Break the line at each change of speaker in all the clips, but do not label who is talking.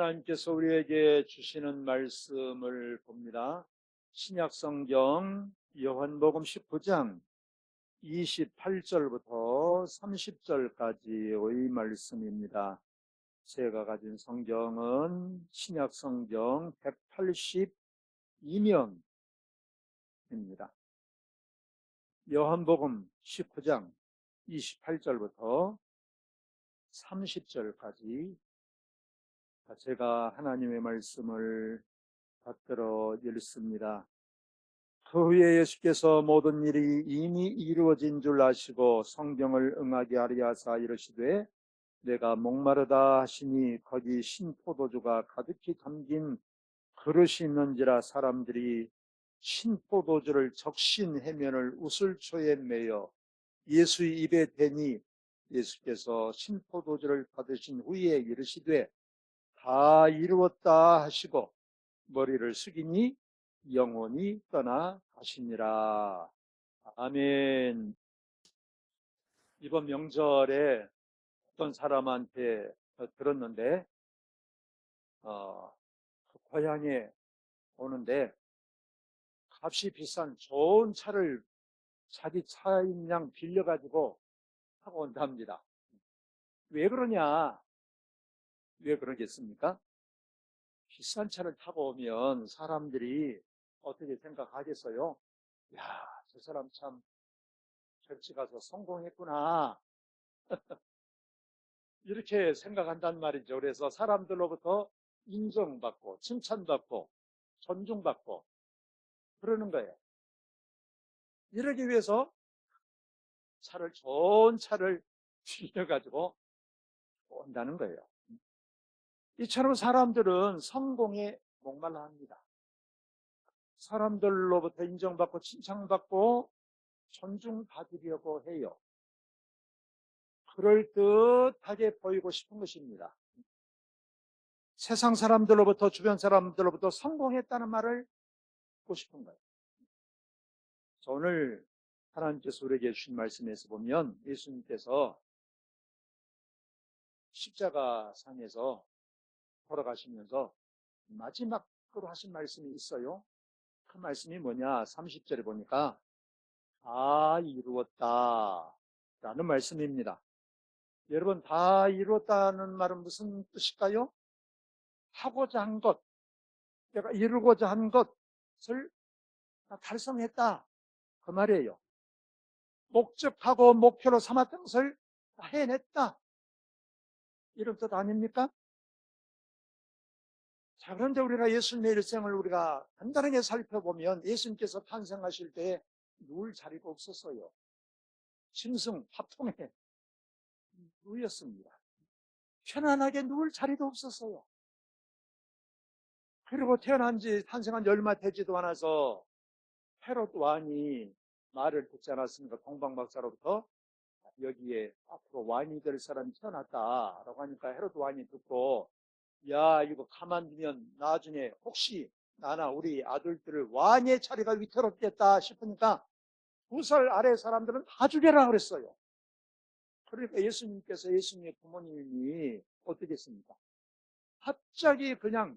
하나님께서 우리에게 주시는 말씀을 봅니다. 신약성경 요한복음 19장 28절부터 30절까지의 말씀입니다. 제가 가진 성경은 신약성경 182면입니다. 요한복음 19장 28절부터 30절까지 제가 하나님의 말씀을 받들어 읽습니다. 그 후에 예수께서 모든 일이 이미 이루어진 줄 아시고 성경을 응하게 하려 하사 이르시되 내가 목마르다 하시니 거기 신포도주가 가득히 담긴 그릇이 있는지라 사람들이 신포도주를 적신 해면을 우슬초에 매어 예수의 입에 대니 예수께서 신포도주를 받으신 후에 이르시되 다 이루었다 하시고 머리를 숙이니 영혼이 떠나 가시니라. 아멘. 이번 명절에 어떤 사람한테 들었는데 고향에 오는데 값이 비싼 좋은 차를 자기 차인 양 빌려가지고 타고 온답니다. 왜 그러냐? 왜 그러겠습니까? 비싼 차를 타고 오면 사람들이 어떻게 생각하겠어요? 야, 저 사람 참 절치 가서 성공했구나. 이렇게 생각한단 말이죠. 그래서 사람들로부터 인정받고 칭찬받고 존중받고 그러는 거예요. 이러기 위해서 좋은 차를 빌려가지고 온다는 거예요. 이처럼 사람들은 성공에 목말라 합니다. 사람들로부터 인정받고 칭찬받고 존중받으려고 해요. 그럴듯하게 보이고 싶은 것입니다. 세상 사람들로부터 주변 사람들로부터 성공했다는 말을 듣고 싶은 거예요. 오늘 하나님께서 우리에게 주신 말씀에서 보면 예수님께서 십자가상에서 돌아가시면서 마지막으로 하신 말씀이 있어요. 그 말씀이 뭐냐? 30절에 보니까 다 이루었다 라는 말씀입니다. 여러분, 다 이루었다는 말은 무슨 뜻일까요? 하고자 한 것, 내가 이루고자 한 것을 달성했다 그 말이에요. 목적하고 목표로 삼았던 것을 해냈다 이런 뜻 아닙니까? 자, 그런데 우리가 예수님의 일생을 우리가 간단하게 살펴보면 예수님께서 탄생하실 때 누울 자리가 없었어요. 짐승, 화통에 누웠습니다. 편안하게 누울 자리도 없었어요. 그리고 태어난 지 탄생한 지 얼마 되지도 않아서 헤롯 왕이 말을 듣지 않았습니까? 동방박사로부터 여기에 앞으로 왕이 될 사람이 태어났다라고 하니까 헤롯 왕이 듣고 야, 이거 가만두면 나중에 혹시 나나 우리 아들들을 왕의 자리가 위태롭겠다 싶으니까 2살 아래 사람들은 다 죽여라 그랬어요. 그러니까 예수님의 부모님이 어떻게 했습니까? 갑자기 그냥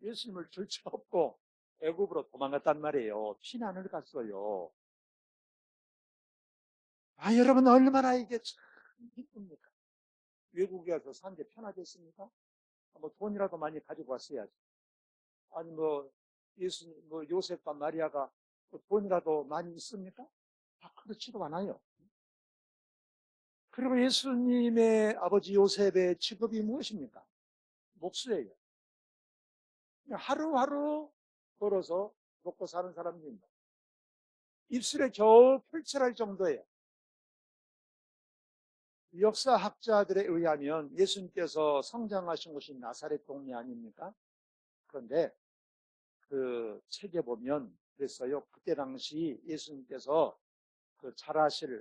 예수님을 들쳐업고 애굽으로 도망갔단 말이에요. 피난을 갔어요. 아, 여러분 얼마나 이게 참 기쁩니까? 외국에 가서 사는 게 편하겠습니까? 뭐 돈이라도 많이 가지고 왔어야지. 아니 요셉과 마리아가 뭐 돈이라도 많이 있습니까? 다 그렇지도 않아요. 그리고 예수님의 아버지 요셉의 직업이 무엇입니까? 목수예요. 하루하루 걸어서 먹고 사는 사람입니다. 입술에 겨우 펼쳐할 정도예요. 역사학자들에 의하면 예수님께서 성장하신 곳이 나사렛 동네 아닙니까? 그런데 그 책에 보면 그랬어요. 그때 당시 예수님께서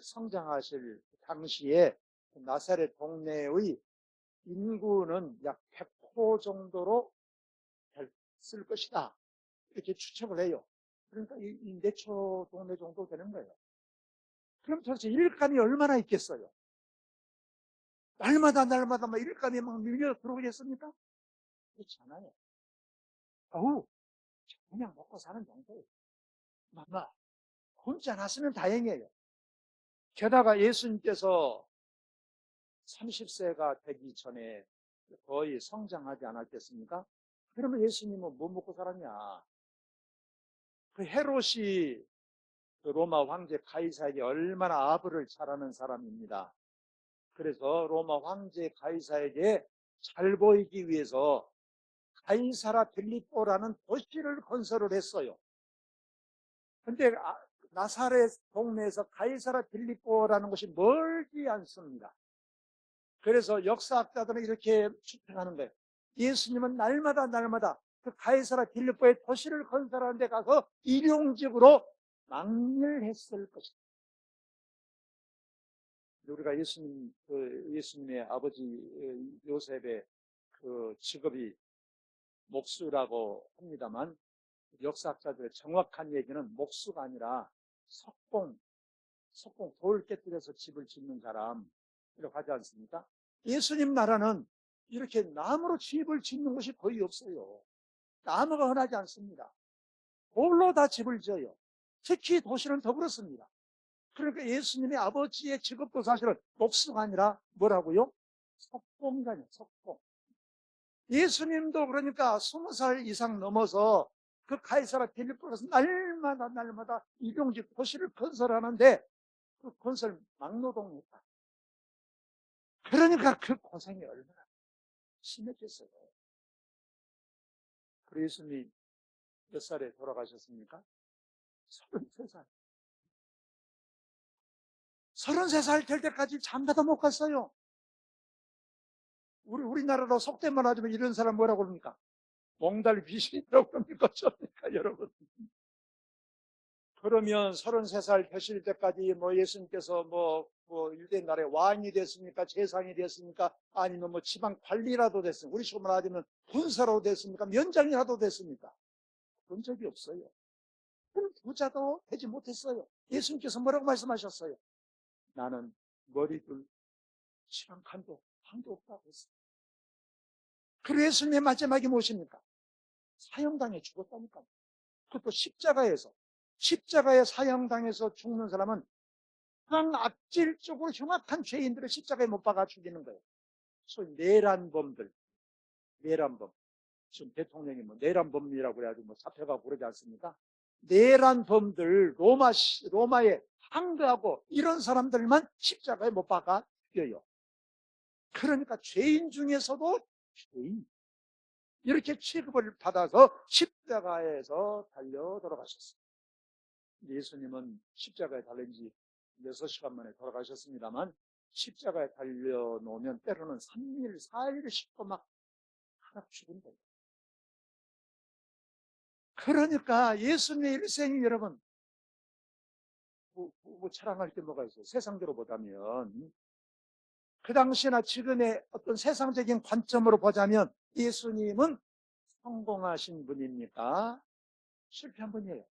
성장하실 당시에 나사렛 동네의 인구는 약 100호 정도로 됐을 것이다. 이렇게 추측을 해요. 그러니까 이 내초 동네 정도 되는 거예요. 그럼 도대체 일감이 얼마나 있겠어요? 날마다 막 일감이 막 밀려 들어오겠습니까? 그렇지 않아요. 어우, 그냥 먹고 사는 정도예요. 아마 굶지 않았으면 다행이에요. 게다가 예수님께서 30세가 되기 전에 거의 성장하지 않았겠습니까? 그러면 예수님은 뭐 먹고 살았냐? 그 헤롯이 그 로마 황제 가이사에게 얼마나 아부를 잘하는 사람입니다. 그래서 로마 황제 가이사에게 잘 보이기 위해서 가이사라 빌립보라는 도시를 건설을 했어요. 근데 나사렛 동네에서 가이사라 빌립보라는 곳이 멀지 않습니다. 그래서 역사학자들은 이렇게 추측하는 거예요. 예수님은 날마다 그 가이사라 빌립보의 도시를 건설하는 데 가서 일용직으로 막일했을 것이다. 우리가 예수님의 아버지 요셉의 그 직업이 목수라고 합니다만, 역사학자들의 정확한 얘기는 목수가 아니라 석공 돌 깨뜨려서 집을 짓는 사람, 이라고 하지 않습니까? 예수님 나라는 이렇게 나무로 집을 짓는 곳이 거의 없어요. 나무가 흔하지 않습니다. 돌로 다 집을 지어요. 특히 도시는 더 그렇습니다. 그러니까 예수님의 아버지의 직업도 사실은 목수가 아니라 뭐라고요? 석공이라뇨, 석공. 예수님도 그러니까 20살 이상 넘어서 그 가이사라 빌립보에서 날마다 일용직 도시를 건설하는데 그 건설 막노동했다. 그러니까 그 고생이 얼마나 심했겠어요. 그리고 예수님이 몇 살에 돌아가셨습니까? 33살. 33살 될 때까지 잠자도 못 갔어요. 우리나라로 속된 말 하지만 이런 사람 뭐라고 그럽니까? 몽달 귀신이라고 그럽니까? 어쩝니까, 여러분? 그러면 33살 되실 때까지 예수님께서 유대 나라의 왕이 됐습니까? 재상이 됐습니까? 아니면 지방 관리라도 됐습니까? 우리 식으로 말하자면 군사로 됐습니까? 면장이라도 됐습니까? 그런 적이 없어요. 큰 부자도 되지 못했어요. 예수님께서 뭐라고 말씀하셨어요? 나는 머리둘 시간 한도 없다고 했어요. 그리고 예수님의 마지막이 무엇입니까? 사형당해 죽었다니까. 그것도 십자가에 사형당해서 죽는 사람은 가장 악질적으로 흉악한 죄인들을 십자가에 못 박아 죽이는 거예요. 소위 내란범들, 내란범. 지금 대통령이 내란범이라고 그래가지고 잡혀가고 그러지 않습니까? 내란범들, 로마에 항거하고 이런 사람들만 십자가에 못 박아 죽여요. 그러니까 죄인 중에서도 죄인. 이렇게 취급을 받아서 십자가에서 달려 돌아가셨어요. 예수님은 십자가에 달린 지 6시간 만에 돌아가셨습니다만, 십자가에 달려놓으면 때로는 3일, 4일 싣고 막 하나 죽은 거예요. 그러니까 예수님의 일생이 여러분, 자랑할 게 뭐가 있어요? 세상대로 보자면, 그 당시나 지금의 어떤 세상적인 관점으로 보자면 예수님은 성공하신 분입니까? 실패한 분이에요.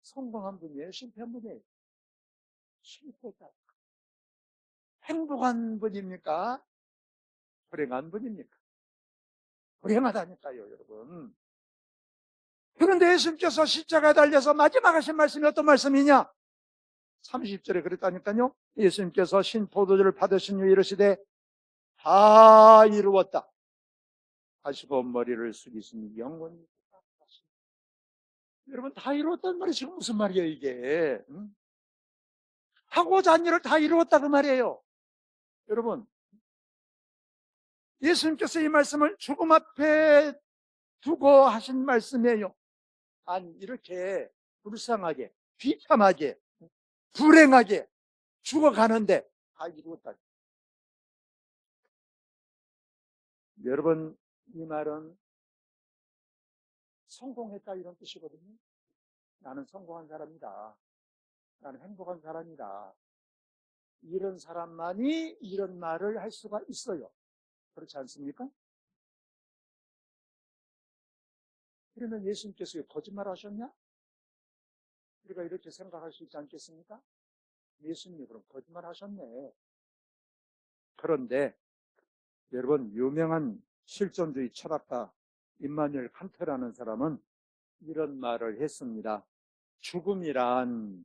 성공한 분이에요? 실패한 분이에요? 실패했다. 행복한 분입니까? 불행한 분입니까? 불행하다니까요, 여러분. 그런데 예수님께서 십자가에 달려서 마지막 하신 말씀이 어떤 말씀이냐? 30절에 그랬다니까요. 예수님께서 신포도주를 받으신 후에 이르시되 다 이루었다 하시고 머리를 숙이시니 영원히. 여러분, 다 이루었단 말이 지금 무슨 말이에요, 이게? 응? 하고자 한 일을 다 이루었다 그 말이에요. 여러분, 예수님께서 이 말씀을 죽음 앞에 두고 하신 말씀이에요. 아니, 이렇게 불쌍하게, 비참하게, 불행하게 죽어가는데 다 이루었다. 여러분, 이 말은 성공했다 이런 뜻이거든요. 나는 성공한 사람이다. 나는 행복한 사람이다. 이런 사람만이 이런 말을 할 수가 있어요. 그렇지 않습니까? 그러면 예수님께서 거짓말 하셨냐? 우리가 이렇게 생각할 수 있지 않겠습니까? 예수님이 그럼 거짓말 하셨네. 그런데 여러분, 유명한 실존주의 철학가 임마누엘 칸트라는 사람은 이런 말을 했습니다. 죽음이란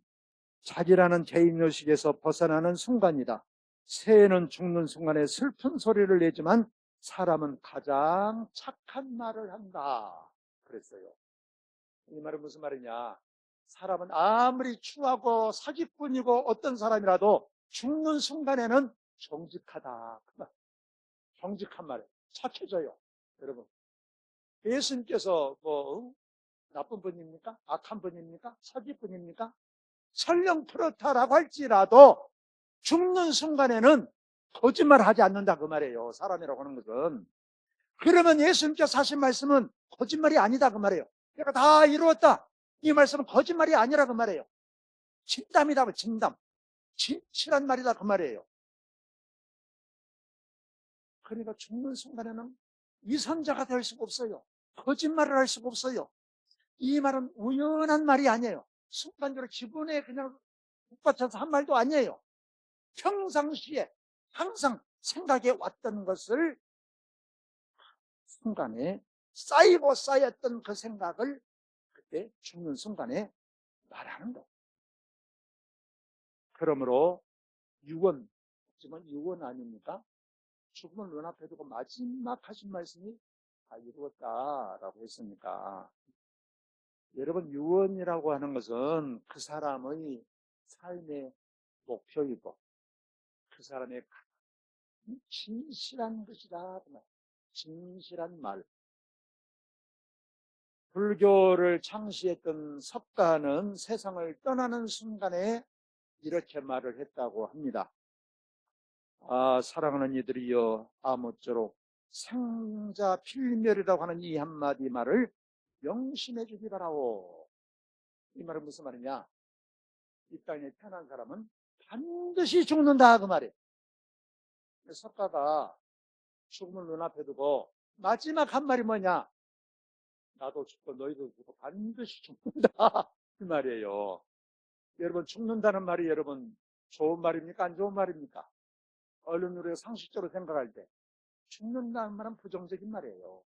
자기라는 개인의식에서 벗어나는 순간이다. 새는 죽는 순간에 슬픈 소리를 내지만 사람은 가장 착한 말을 한다. 그랬어요. 이 말은 무슨 말이냐? 사람은 아무리 추하고 사기꾼이고 어떤 사람이라도 죽는 순간에는 정직하다. 그 말. 정직한 말이에요. 착해져요. 여러분. 예수님께서 나쁜 분입니까? 악한 분입니까? 사기꾼입니까? 설령 그렇다라고 할지라도 죽는 순간에는 거짓말 하지 않는다 그 말이에요. 사람이라고 하는 것은. 그러면 예수님께서 하신 말씀은 거짓말이 아니다 그 말이에요. 내가 다 이루었다. 이 말씀은 거짓말이 아니라 그 말이에요. 진담이다. 진담. 진실한 말이다 그 말이에요. 그러니까 죽는 순간에는 위선자가 될 수가 없어요. 거짓말을 할 수가 없어요. 이 말은 우연한 말이 아니에요. 순간적으로 기분에 그냥 북받쳐서 한 말도 아니에요. 평상시에 항상 생각해 왔던 것을 순간에 쌓였던 그 생각을 그때 죽는 순간에 말하는 거. 그러므로 유언, 하지만 유언 아닙니까? 죽음을 눈앞에 두고 마지막 하신 말씀이 다 이루었다라고 했으니까. 여러분, 유언이라고 하는 것은 그 사람의 삶의 목표이고 그 사람의 진실한 것이다. 진실한 말. 불교를 창시했던 석가는 세상을 떠나는 순간에 이렇게 말을 했다고 합니다. 사랑하는 이들이여 아무쪼록 생자 필멸이라고 하는 이 한마디 말을 명심해 주기 바라오. 이 말은 무슨 말이냐? 이 땅에 태어난 사람은 반드시 죽는다 그 말이에요. 석가가 죽음을 눈앞에 두고 마지막 한 말이 뭐냐? 나도 죽고 너희도 죽고 반드시 죽는다 그 말이에요. 여러분, 죽는다는 말이 여러분 좋은 말입니까? 안 좋은 말입니까? 얼른 우리가 상식적으로 생각할 때 죽는다는 말은 부정적인 말이에요.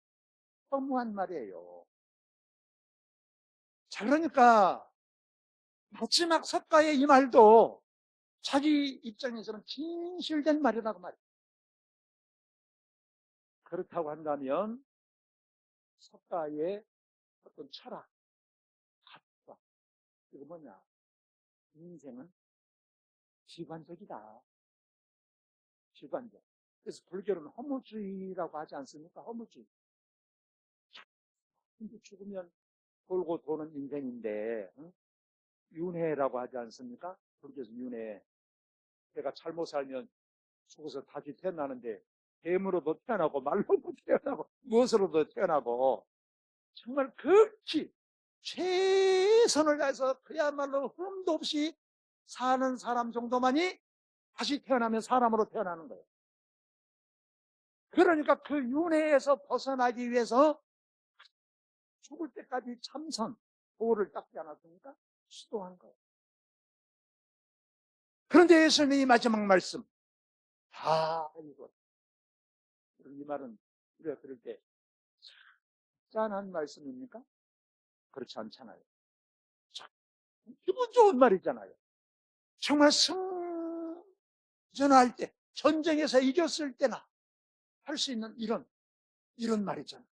허무한 말이에요. 자, 그러니까 마지막 석가의 이 말도 자기 입장에서는 진실된 말이라고 말이에요. 그렇다고 한다면 석가의 어떤 철학, 가치관, 이거 뭐냐? 인생은 비관적이다. 비관적. 그래서 불교는 허무주의라고 하지 않습니까? 허무주의. 근데 죽으면 돌고 도는 인생인데, 응? 윤회라고 하지 않습니까? 불교에서 윤회. 내가 잘못 살면 죽어서 다시 태어나는데, 뱀으로도 태어나고, 말로도 태어나고, 무엇으로도 태어나고, 정말 극히 최선을 다해서 그야말로 흠도 없이 사는 사람 정도만이 다시 태어나면 사람으로 태어나는 거예요. 그러니까 그 윤회에서 벗어나기 위해서 죽을 때까지 참선, 도를 닦지 않았습니까? 시도한 거예요. 그런데 예수님이 마지막 말씀, 이거. 이 말은 우리가 들을 때 짠한 말씀입니까? 그렇지 않잖아요. 기분 좋은 말이잖아요. 정말 승전할 때, 전쟁에서 이겼을 때나 할 수 있는 이런 말이잖아요.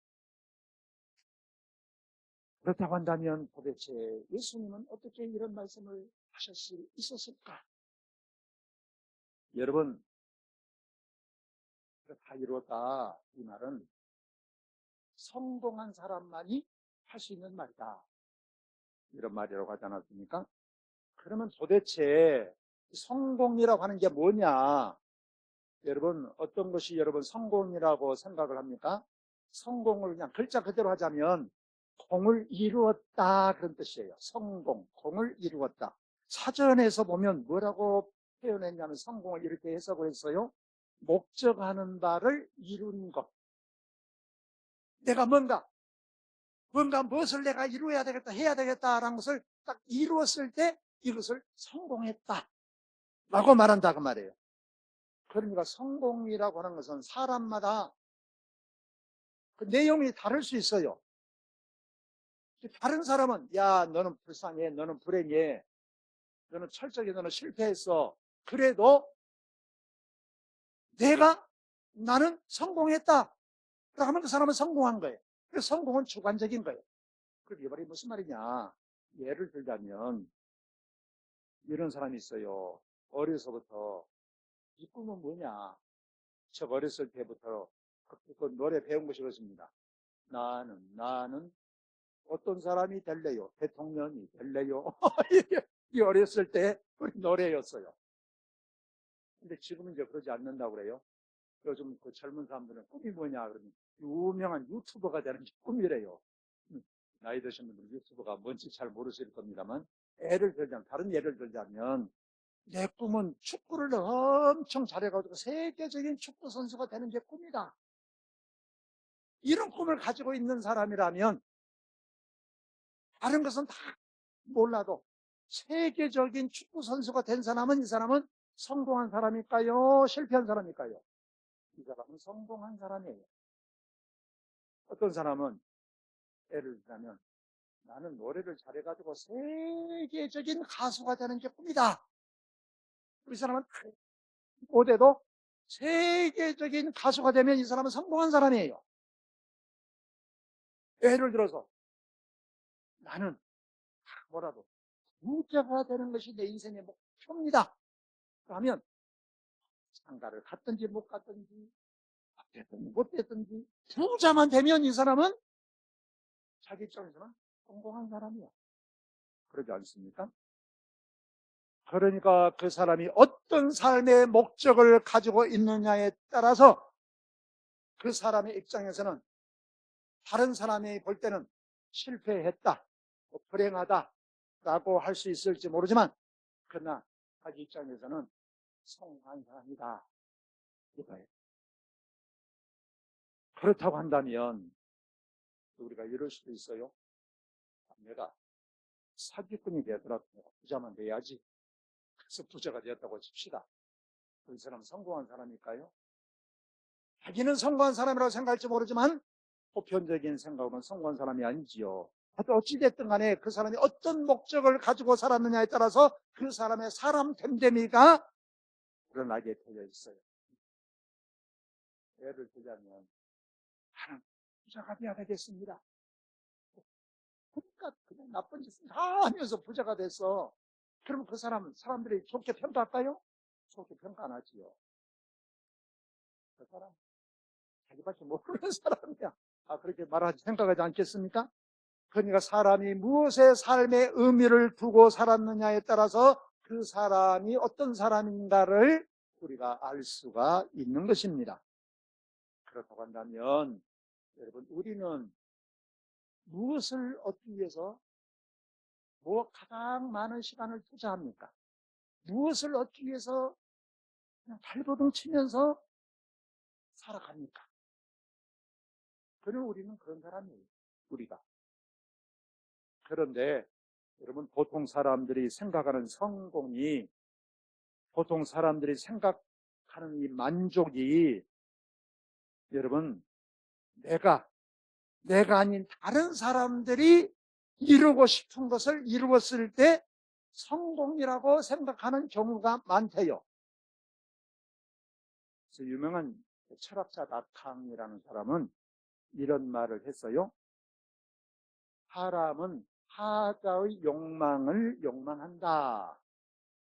그렇다고 한다면 도대체 예수님은 어떻게 이런 말씀을 하실 수 있었을까? 여러분, 다 이루었다. 이 말은 성공한 사람만이 할 수 있는 말이다. 이런 말이라고 하지 않았습니까? 그러면 도대체 성공이라고 하는 게 뭐냐? 여러분, 어떤 것이 여러분 성공이라고 생각을 합니까? 성공을 그냥 글자 그대로 하자면 공을 이루었다 그런 뜻이에요. 성공, 공을 이루었다. 사전에서 보면 뭐라고 표현했냐면 성공을 이렇게 해석을 했어요. 목적하는 바를 이룬 것. 내가 무엇을 내가 이루어야 되겠다, 해야 되겠다라는 것을 딱 이루었을 때 이것을 성공했다 라고 말한다 그 말이에요. 그러니까 성공이라고 하는 것은 사람마다 그 내용이 다를 수 있어요. 다른 사람은 야 너는 불쌍해, 너는 불행해, 너는 철저하게 너는 실패했어. 그래도 나는 성공했다. 그러면 그 사람은 성공한 거예요. 그 성공은 주관적인 거예요. 그럼 이 말이 무슨 말이냐? 예를 들자면 이런 사람이 있어요. 어려서부터 이 꿈은 뭐냐? 저 어렸을 때부터 그 노래 배운 것이 그렇습니다. 나는 어떤 사람이 될래요? 대통령이 될래요? 이 어렸을 때 우리 노래였어요. 근데 지금은 이제 그러지 않는다고 그래요. 요즘 그 젊은 사람들은 꿈이 뭐냐 그러면 유명한 유튜버가 되는 게 꿈이래요. 나이 드신 분들 유튜버가 뭔지 잘 모르실 겁니다만 다른 예를 들자면 내 꿈은 축구를 엄청 잘해가지고 세계적인 축구 선수가 되는 게 꿈이다. 이런 꿈을 가지고 있는 사람이라면 다른 것은 다 몰라도 세계적인 축구 선수가 된 사람은 이 사람은 성공한 사람일까요? 실패한 사람일까요? 이 사람은 성공한 사람이에요. 어떤 사람은 예를 들자면 나는 노래를 잘해가지고 세계적인 가수가 되는 게 꿈이다. 이 사람은 못해도 세계적인 가수가 되면 이 사람은 성공한 사람이에요. 예를 들어서 나는 뭐라도 부자가 되는 것이 내 인생의 목표입니다. 그러면 상가를 갔든지 못 갔든지 됐든지 못 됐든지 부자만 되면 이 사람은 자기 입장에서는 성공한 사람이야. 그러지 않습니까? 그러니까 그 사람이 어떤 삶의 목적을 가지고 있느냐에 따라서 그 사람의 입장에서는 다른 사람이 볼 때는 실패했다, 불행하다라고 할 수 있을지 모르지만 그러나 자기 입장에서는 성공한 사람이다. 이거예요. 그렇다고 한다면 우리가 이럴 수도 있어요. 내가 사기꾼이 되더라도 부자만 돼야지. 그래서 부자가 되었다고 칩시다. 그 사람 성공한 사람일까요? 자기는 성공한 사람이라고 생각할지 모르지만 보편적인 생각으로는 성공한 사람이 아니지요. 어찌됐든 간에 그 사람이 어떤 목적을 가지고 살았느냐에 따라서 그 사람의 사람 됨됨이가 드러나게 되어 있어요. 예를 들자면 나는 부자가 되어야 되겠습니다. 그러니까 그냥 나쁜 짓을 다 하면서 부자가 됐어. 그러면 그 사람들이 좋게 평가할까요? 좋게 평가 안 하지요. 그 사람 자기밖에 모르는 사람이야. 그렇게 말하지 생각하지 않겠습니까? 그러니까 사람이 무엇의 삶의 의미를 두고 살았느냐에 따라서 그 사람이 어떤 사람인가를 우리가 알 수가 있는 것입니다. 그렇다고 한다면 여러분 우리는 무엇을 얻기 위해서 가장 많은 시간을 투자합니까? 무엇을 얻기 위해서 그냥 발버둥 치면서 살아갑니까? 그럼 우리는 그런 사람이에요. 우리가. 그런데 여러분 보통 사람들이 생각하는 성공이 보통 사람들이 생각하는 이 만족이 여러분 내가 아닌 다른 사람들이 이루고 싶은 것을 이루었을 때 성공이라고 생각하는 경우가 많대요. 그래서 유명한 철학자 나캉이라는 사람은 이런 말을 했어요. 사람은 타자의 욕망을 욕망한다.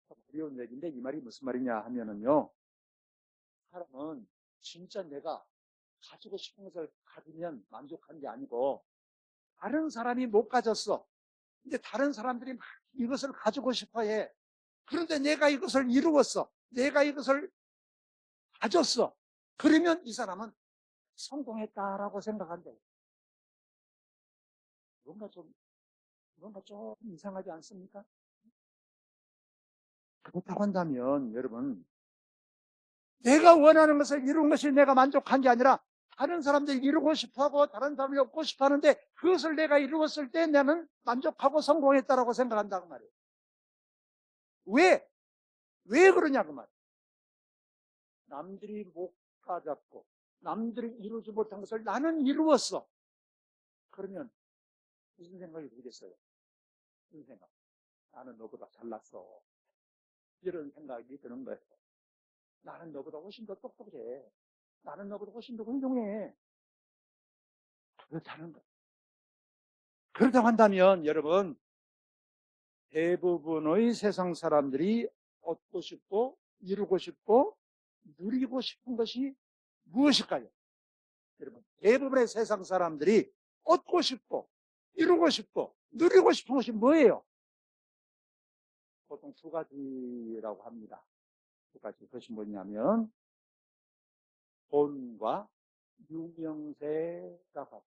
어려운 얘기인데 이 말이 무슨 말이냐 하면은요. 사람은 진짜 내가 가지고 싶은 것을 가지면 만족한 게 아니고 다른 사람이 못 가졌어. 근데 다른 사람들이 막 이것을 가지고 싶어 해. 그런데 내가 이것을 이루었어. 내가 이것을 가졌어. 그러면 이 사람은 성공했다라고 생각한대. 뭔가 좀 이상하지 않습니까? 그렇다고 한다면 여러분 내가 원하는 것을 이룬 것이 내가 만족한 게 아니라 다른 사람들이 이루고 싶어하고 다른 사람이 얻고 싶어하는데 그것을 내가 이루었을 때 나는 만족하고 성공했다라고 생각한다고 말이에요. 왜? 왜 그러냐고 말이에요. 남들이 못 가졌고 남들이 이루지 못한 것을 나는 이루었어. 그러면 무슨 생각이 들겠어요? 무슨 생각? 나는 너보다 잘났어. 이런 생각이 드는 거예요. 나는 너보다 훨씬 더 똑똑해. 나는 너보다 훨씬 더 훌륭해. 그렇다는 거예요. 그렇다고 한다면 여러분, 대부분의 세상 사람들이 얻고 싶고 이루고 싶고 누리고 싶은 것이 무엇일까요? 여러분, 대부분의 세상 사람들이 얻고 싶고 이루고 싶고 누리고 싶은 것이 뭐예요? 보통 두 가지라고 합니다. 두 가지. 그것이 뭐냐면 돈과 유명세라고 합니다.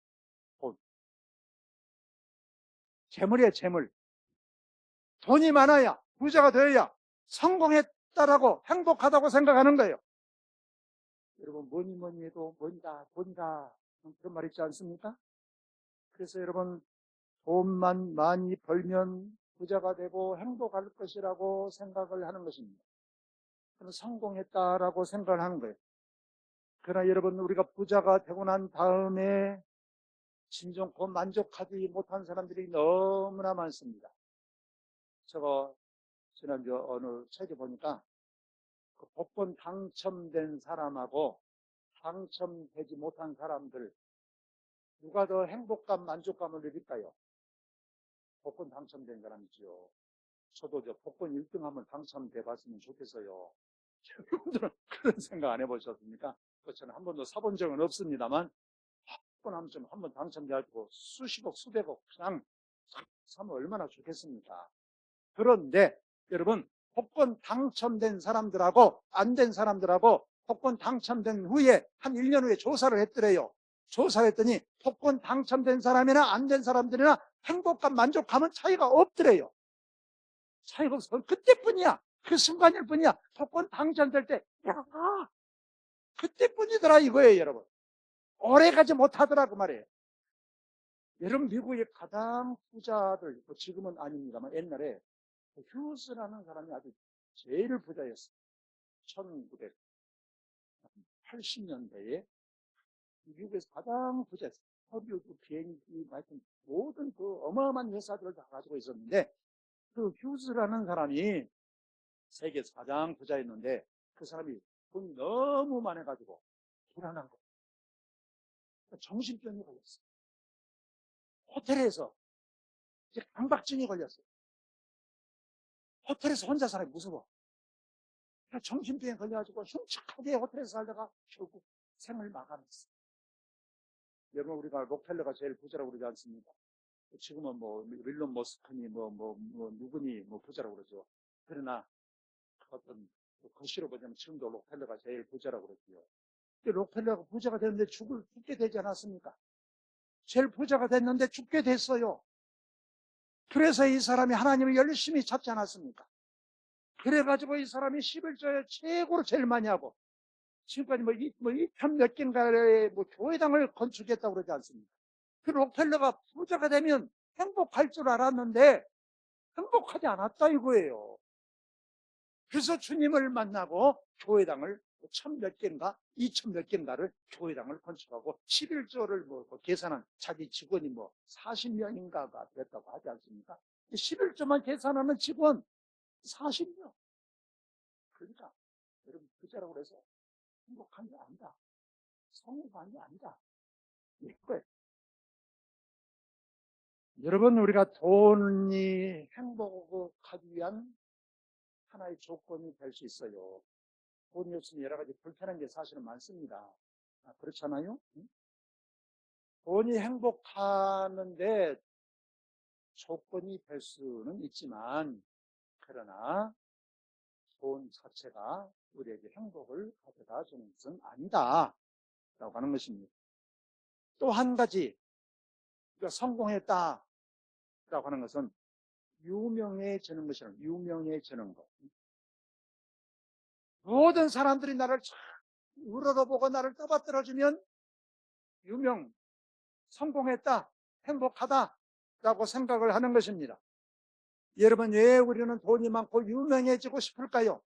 돈. 재물이에요, 재물. 돈이 많아야, 부자가 되어야 성공했다라고 행복하다고 생각하는 거예요. 여러분, 뭐니 해도 돈이다, 돈이다. 그런 말 있지 않습니까? 그래서 여러분, 돈만 많이 벌면 부자가 되고 행복할 것이라고 생각을 하는 것입니다. 그럼 성공했다라고 생각을 하는 거예요. 그러나 여러분, 우리가 부자가 되고 난 다음에 진정코 만족하지 못한 사람들이 너무나 많습니다. 제가 지난주 어느 책에 보니까 그 복권 당첨된 사람하고 당첨되지 못한 사람들 누가 더 행복감, 만족감을 느낄까요? 복권 당첨된 사람이지요. 저도 저 복권 1등 한번 당첨돼 봤으면 좋겠어요. 여러분들은 그런 생각 안 해보셨습니까? 저는 한 번도 사본 적은 없습니다만 복권 한번 당첨돼가지고 수십억, 수백억 그냥 사면 얼마나 좋겠습니까? 그런데 여러분, 복권 당첨된 사람들하고 안 된 사람들하고 복권 당첨된 후에 한 1년 후에 조사를 했더래요. 조사를 했더니 복권 당첨된 사람이나 안 된 사람들이나 행복감, 만족감은 차이가 없더래요. 차이가 없어. 그때뿐이야. 그 순간일 뿐이야. 복권 당첨될 때, 야, 그때뿐이더라 이거예요, 여러분. 오래가지 못하더라고 말이에요. 여러분, 미국의 가장 부자들, 뭐 지금은 아닙니다만 옛날에 휴스라는 사람이 아주 제일 부자였어요. 1980년대에 미국에서 가장 부자였어요. 허리우드 비행기, 하여튼 모든 그 어마어마한 회사들을 다 가지고 있었는데 그 휴스라는 사람이 세계에서 가장 부자였는데 그 사람이 돈이 너무 많아가지고 불안한 거예요. 정신병이 걸렸어요. 호텔에서 이제 강박증이 걸렸어요. 호텔에서 혼자 살아요. 무서워. 정신병에 걸려가지고 흉측하게 호텔에서 살다가 결국 생을 마감했어요. 여러분, 우리가 록펠러가 제일 부자라고 그러지 않습니까? 지금은 뭐 윌런 머스크니 누구니 부자라고 그러죠. 그러나 어떤 거시로 보자면 지금도 록펠러가 제일 부자라고 그러지요. 록펠러가 부자가 됐는데 죽게 되지 않았습니까? 제일 부자가 됐는데 죽게 됐어요. 그래서 이 사람이 하나님을 열심히 찾지 않았습니까? 그래가지고 이 사람이 11조에 최고로 제일 많이 하고 지금까지 뭐 2편 몇 개인가의 교회당을 건축했다고 그러지 않습니까? 그 록펠러가 부자가 되면 행복할 줄 알았는데 행복하지 않았다 이거예요. 그래서 주님을 만나고 교회당을 1000몇 개인가 2000몇 개인가를 교회당을 건축하고 11조를 계산한 자기 직원이 40명인가가 됐다고 하지 않습니까? 11조만 계산하는 직원 40명. 그러니까 여러분 부자라고 해서 행복한 게 아니다. 성공한 게 아니다. 이거예요. 여러분, 우리가 돈이 행복하기 위한 하나의 조건이 될 수 있어요. 돈이 없으면 여러 가지 불편한 게 사실은 많습니다. 그렇잖아요? 응? 돈이 행복하는데 조건이 될 수는 있지만, 그러나 돈 자체가 우리에게 행복을 가져다 주는 것은 아니다. 라고 하는 것입니다. 또 한 가지, 우리가 성공했다. 라고 하는 것은 유명해지는 것이라 유명해지는 것. 모든 사람들이 나를 우러러보고 나를 떠받들어주면 성공했다, 행복하다 라고 생각을 하는 것입니다. 여러분, 왜 우리는 돈이 많고 유명해지고 싶을까요?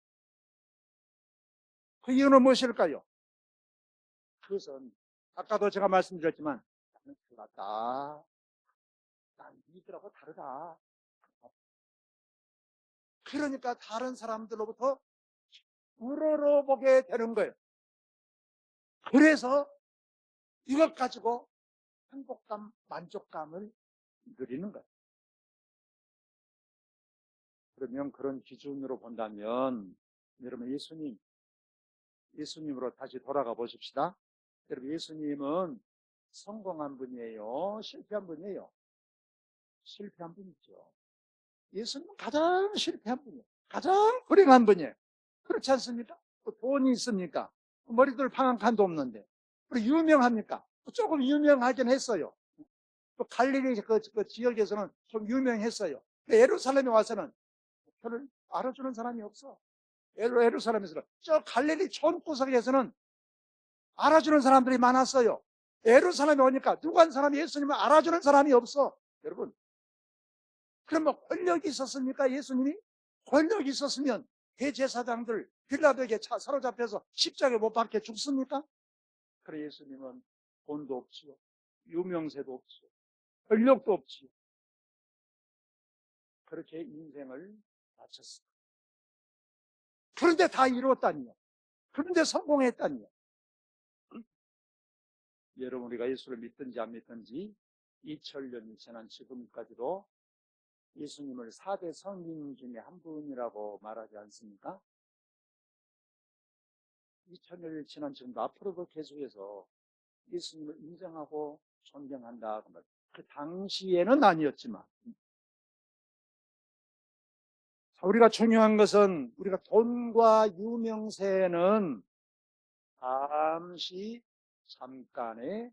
그 이유는 무엇일까요? 그것은 아까도 제가 말씀드렸지만 나는 달랐다. 난 이들하고 다르다. 그러니까 다른 사람들로부터 우러러보게 되는 거예요. 그래서 이것 가지고 행복감, 만족감을 누리는 거예요. 그러면 그런 기준으로 본다면 여러분 예수님으로 다시 돌아가 보십시다. 여러분 예수님은 성공한 분이에요? 실패한 분이에요? 실패한 분이죠. 예수님은 가장 실패한 분이에요. 가장 불행한 분이에요. 그렇지 않습니까? 돈이 있습니까? 머리둘 방한 칸도 없는데. 그리고 유명합니까? 조금 유명하긴 했어요. 또 갈릴리 그 지역에서는 좀 유명했어요. 예루살렘에 와서는 저를 알아주는 사람이 없어. 예루살렘에서는 저 갈릴리 촌구석에서는 알아주는 사람들이 많았어요. 예루살렘에 오니까 누구 한 사람이 예수님을 알아주는 사람이 없어. 여러분, 그러면 권력이 있었습니까? 예수님이? 권력이 있었으면 대제사장들 빌라도에게 사로잡혀서 십자가에 못 박혀 죽습니까? 그래 예수님은 돈도 없지요. 유명세도 없지요. 권력도 없지요. 그렇게 인생을 마쳤어요. 그런데 다 이루었다니요. 그런데 성공했다니요. 여러분 우리가 예수를 믿든지 안 믿든지 2000년이 지난 지금까지도 예수님을 4대 성인 중에 한 분이라고 말하지 않습니까? 2000년이 지난 지금도 앞으로도 계속해서 예수님을 인정하고 존경한다. 그 당시에는 아니었지만 우리가 중요한 것은 우리가 돈과 유명세는 잠시 잠깐에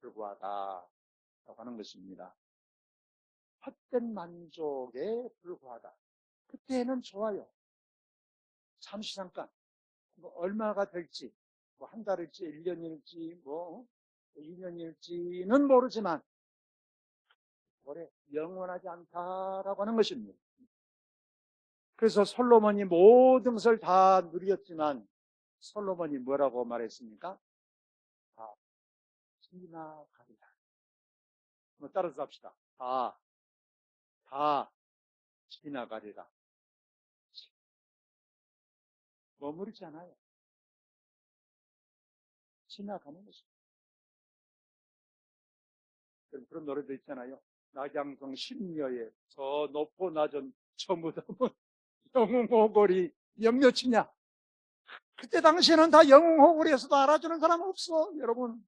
불과하다라고 하는 것입니다. 헛된 만족에 불과하다. 그때는 좋아요. 잠시 잠깐. 뭐 얼마가 될지, 뭐 한 달일지, 1년일지, 뭐 2년일지는 모르지만 오래 영원하지 않다라고 하는 것입니다. 그래서 솔로몬이 모든 것을 다 누렸지만 솔로몬이 뭐라고 말했습니까? 다 지나가리라. 뭐 따라서 합시다. 다 지나가리라. 머무르지 않아요. 지나가는 것입니다. 그런 노래도 있잖아요. 낙양성 심려에 저 높고 낮은 저 무덤은 영웅호골이 몇몇이냐. 그때 당시에는 다 영웅호골이어서도 알아주는 사람 없어. 여러분.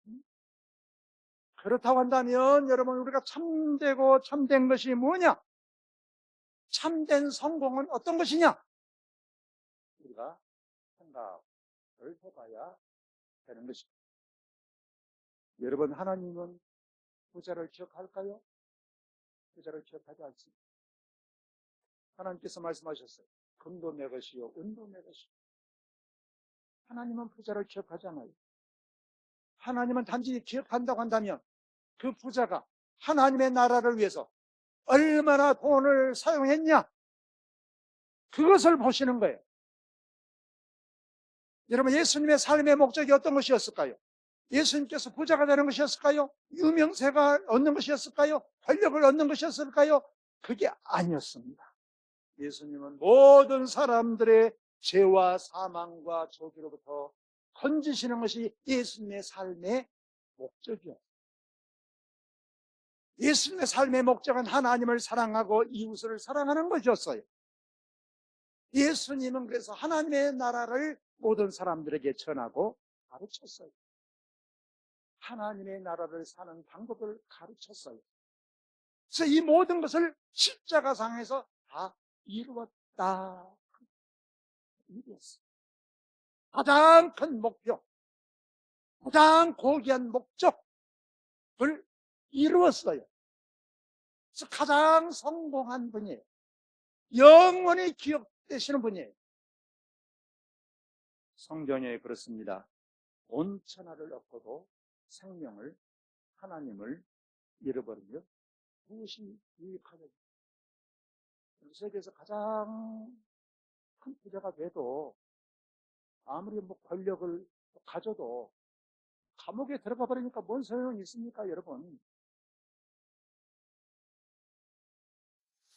그렇다고 한다면 여러분 우리가 참되고 참된 것이 뭐냐? 참된 성공은 어떤 것이냐? 우리가 생각을 해봐야 되는 것입니다. 여러분 하나님은 부자를 기억할까요? 부자를 기억하지 않습니다. 하나님께서 말씀하셨어요. 금도 내 것이요 은도 내 것이요. 하나님은 부자를 기억하지 않아요. 하나님은 단지 기억한다고 한다면 그 부자가 하나님의 나라를 위해서 얼마나 돈을 사용했냐? 그것을 보시는 거예요. 여러분 예수님의 삶의 목적이 어떤 것이었을까요? 예수님께서 부자가 되는 것이었을까요? 유명세가 얻는 것이었을까요? 권력을 얻는 것이었을까요? 그게 아니었습니다. 예수님은 모든 사람들의 죄와 사망과 저주로부터 건지시는 것이 예수님의 삶의 목적이었어요. 예수님의 삶의 목적은 하나님을 사랑하고 이웃을 사랑하는 것이었어요. 예수님은 그래서 하나님의 나라를 모든 사람들에게 전하고 가르쳤어요. 하나님의 나라를 사는 방법을 가르쳤어요. 그래서 이 모든 것을 십자가상에서 다 이루었다. 이루었어요. 가장 큰 목표, 가장 고귀한 목적을 이루었어요. 그래서 가장 성공한 분이에요. 영원히 기억되시는 분이에요. 성경에 그렇습니다. 온 천하를 얻고도 생명을 하나님을 잃어버리며 무엇이 유익하냐. 세계에서 가장 큰 부자가 돼도 아무리 뭐 권력을 가져도 감옥에 들어가 버리니까 뭔 소용이 있습니까, 여러분?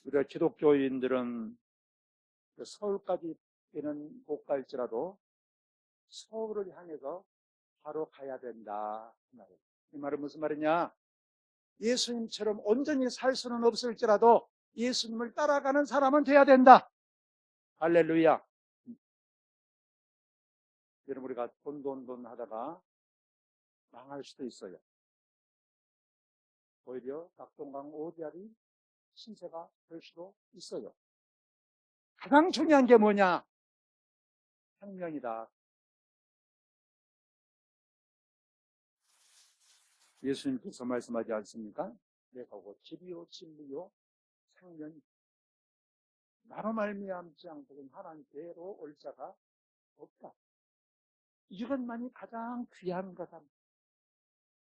우리가 기독교인들은 서울까지 는 못 갈지라도 서울을 향해서 바로 가야 된다. 이 말은 무슨 말이냐? 예수님처럼 온전히 살 수는 없을지라도 예수님을 따라가는 사람은 돼야 된다. 할렐루야. 여러분, 우리가 돈 하다가 망할 수도 있어요. 오히려 낙동강 오디알이 신세가 될 수도 있어요. 가장 중요한 게 뭐냐? 생명이다. 예수님께서 말씀하지 않습니까? 내가 곧 길이요 진리요 생명이 나로 말미암지 않고는 하나님께로 올 자가 없다. 이것만이 가장 귀한 거다.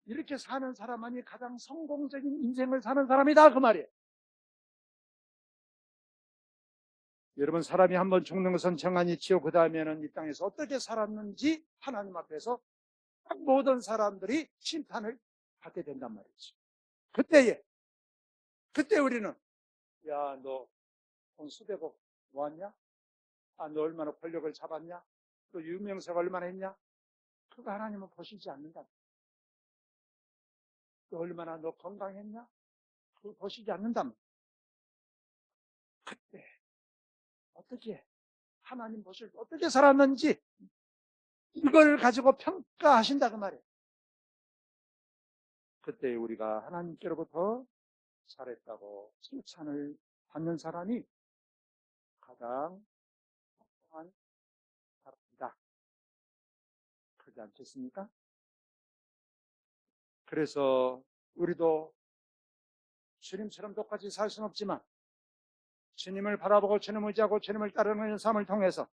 이렇게 사는 사람만이 가장 성공적인 인생을 사는 사람이다, 그 말이에요. 여러분, 사람이 한번 죽는 것은 정한이치요. 그 다음에는 이 땅에서 어떻게 살았는지 하나님 앞에서 모든 사람들이 심판을 받게 된단 말이죠. 그때 우리는, 야, 너 돈 수백억 모았냐? 아, 너 얼마나 권력을 잡았냐? 또 유명세가 얼마나 했냐? 그거 하나님은 보시지 않는다. 또 얼마나 너 건강했냐? 그거 보시지 않는다. 그때 어떻게 하나님 보실 때 어떻게 살았는지 이걸 가지고 평가하신다, 그 말이에요. 그때 우리가 하나님께로부터 잘했다고 칭찬을 받는 사람이 가장 성공한 사람이다. 그렇지 않겠습니까? 그래서 우리도 주님처럼 똑같이 살 수는 없지만 주님을 바라보고 주님을 의지하고 주님을 따르는 삶을 통해서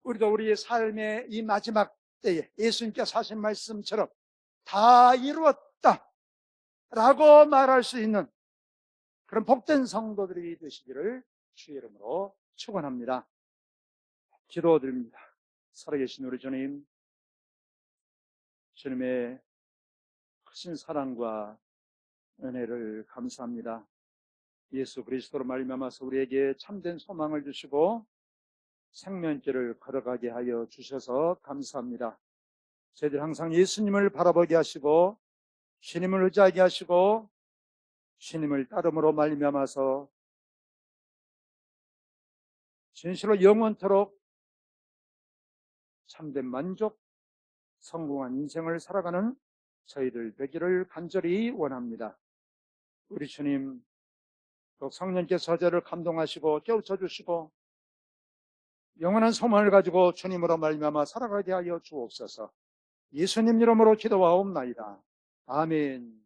우리도 우리의 삶의 이 마지막 때에 예수님께서 하신 말씀처럼 다 이루었다 라고 말할 수 있는 그런 복된 성도들이 되시기를 주의 이름으로 축원합니다. 기도드립니다. 살아계신 우리 주님, 주님의 크신 사랑과 은혜를 감사합니다. 예수 그리스도로 말미암아서 우리에게 참된 소망을 주시고 생명길을 걸어가게 하여 주셔서 감사합니다. 저희들 항상 예수님을 바라보게 하시고 주님을 의지하게 하시고 주님을 따름으로 말미암아서 진실로 영원토록 참된 만족, 성공한 인생을 살아가는 저희들 되기를 간절히 원합니다. 우리 주님, 또 성령께서 저를 감동하시고 깨우쳐 주시고 영원한 소망을 가지고 주님으로 말미암아 살아가게 하여 주옵소서. 예수님 이름으로 기도하옵나이다. 아멘.